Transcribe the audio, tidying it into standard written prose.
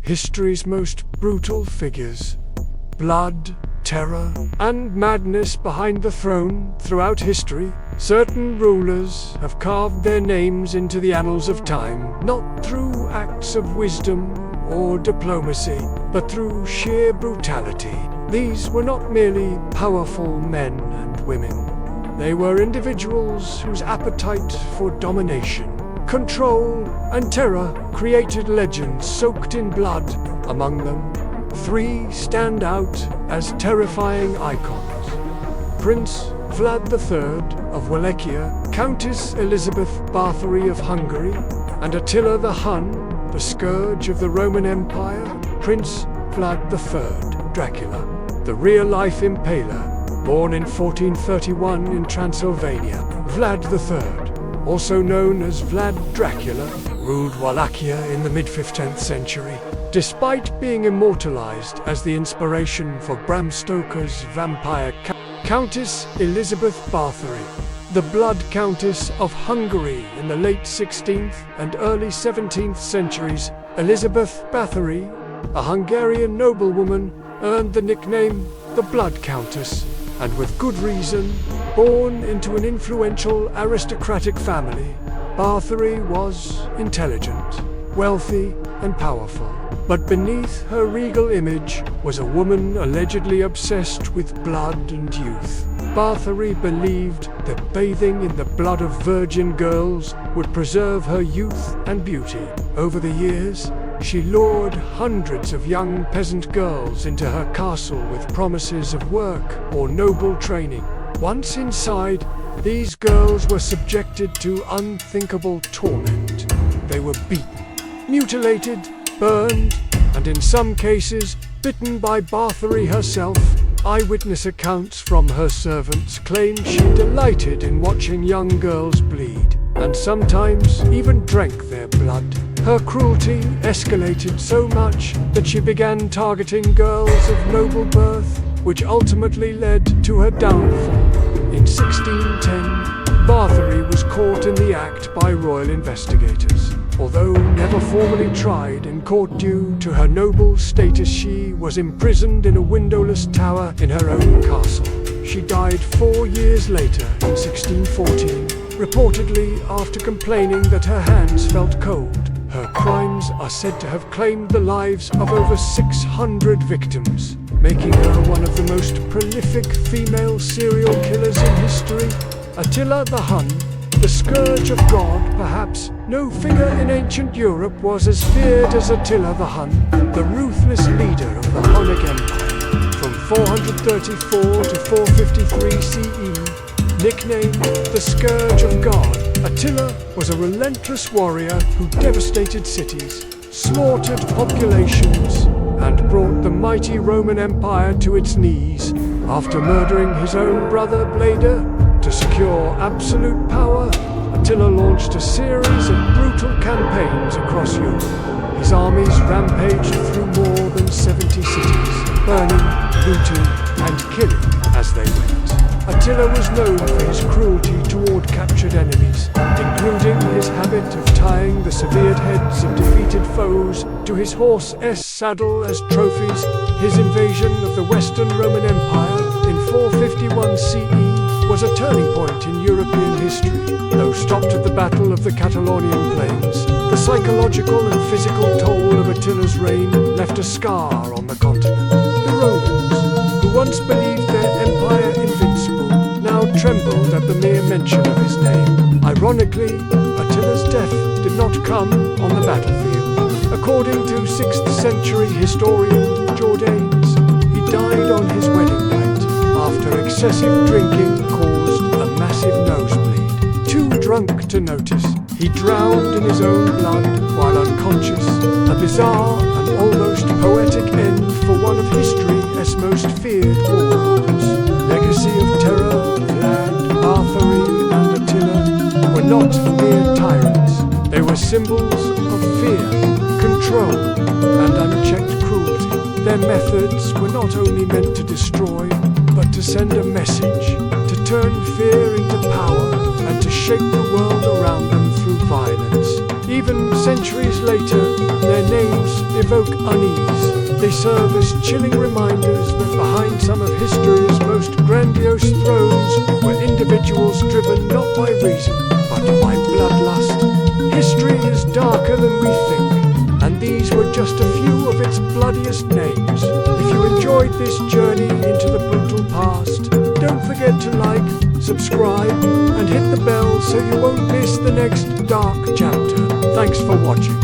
history's most brutal figures. Blood, terror, and madness behind the throne throughout history. Certain rulers have carved their names into the annals of time, not through acts of wisdom or diplomacy, but through sheer brutality. These were not merely powerful men and women. They were individuals whose appetite for domination, control, and terror created legends soaked in blood. Among them, 3 stand out as terrifying icons. Prince Vlad III of Wallachia, Countess Elizabeth Bathory of Hungary, and Attila the Hun, the scourge of the Roman Empire, Prince Vlad III, Dracula, the real-life impaler, born in 1431 in Transylvania. Vlad III, also known as Vlad Dracula, ruled Wallachia in the mid-15th century. Despite being immortalized as the inspiration for Bram Stoker's vampire Countess Elizabeth Bathory, the Blood Countess of Hungary in the late 16th and early 17th centuries, Elizabeth Bathory, a Hungarian noblewoman, earned the nickname the Blood Countess, and with good reason. Born into an influential aristocratic family, Bathory was intelligent, wealthy, and powerful. But beneath her regal image was a woman allegedly obsessed with blood and youth. Bathory believed that bathing in the blood of virgin girls would preserve her youth and beauty. Over the years, she lured hundreds of young peasant girls into her castle with promises of work or noble training. Once inside, these girls were subjected to unthinkable torment. They were beaten, mutilated, burned, and in some cases, bitten by Bathory herself. Eyewitness accounts from her servants claim she delighted in watching young girls bleed, and sometimes even drank their blood. Her cruelty escalated so much that she began targeting girls of noble birth, which ultimately led to her downfall. In 1610, Bathory was caught in the act by royal investigators. Although never formally tried in court due to her noble status, she was imprisoned in a windowless tower in her own castle. She died 4 years later, in 1614, reportedly after complaining that her hands felt cold. Her crimes are said to have claimed the lives of over 600 victims, making her one of the most prolific female serial killers in history. Attila the Hun, the scourge of God, perhaps no figure in ancient Europe was as feared as Attila the Hun, the ruthless leader of the Hunnic Empire. From 434 to 453 CE, nicknamed the Scourge of God, Attila was a relentless warrior who devastated cities, slaughtered populations, and brought the mighty Roman Empire to its knees. After murdering his own brother Blader, to secure absolute power, Attila launched a series of brutal campaigns across Europe. His armies rampaged through more than 70 cities, burning, looting, and killing as they went. Attila was known for his cruelty toward captured enemies, including his habit of tying the severed heads of defeated foes to his horse's saddle as trophies. His invasion of the Western Roman Empire in 451 CE was a turning point in European history. Though stopped at the Battle of the Catalonian Plains, the psychological and physical toll of Attila's reign left a scar on the continent. The Romans, who once believed their empire invincible, now trembled at the mere mention of his name. Ironically, Attila's death did not come on the battlefield. According to 6th century historian Jordanes, he died on his wedding night after excessive drinking caused a massive nosebleed. Too drunk to notice, he drowned in his own blood while unconscious. A bizarre and almost poetic end for one of history's most feared warlords. Legacy of terror, Vlad, Bathory, and Attila were not mere tyrants. They were symbols of fear, control, and unchecked cruelty. Their methods were not only meant to destroy, but to send a message, to turn fear into power, and to shape the world around them through violence. Even centuries later, their names evoke unease. They serve as chilling reminders that behind some of history's most grandiose thrones were individuals driven not by reason, but by bloodlust. History is darker than we think, and these were just a few of its bloodiest names. If you enjoyed this journey into the brutal past, don't forget to like, subscribe, and hit the bell so you won't miss the next dark chapter. Thanks for watching.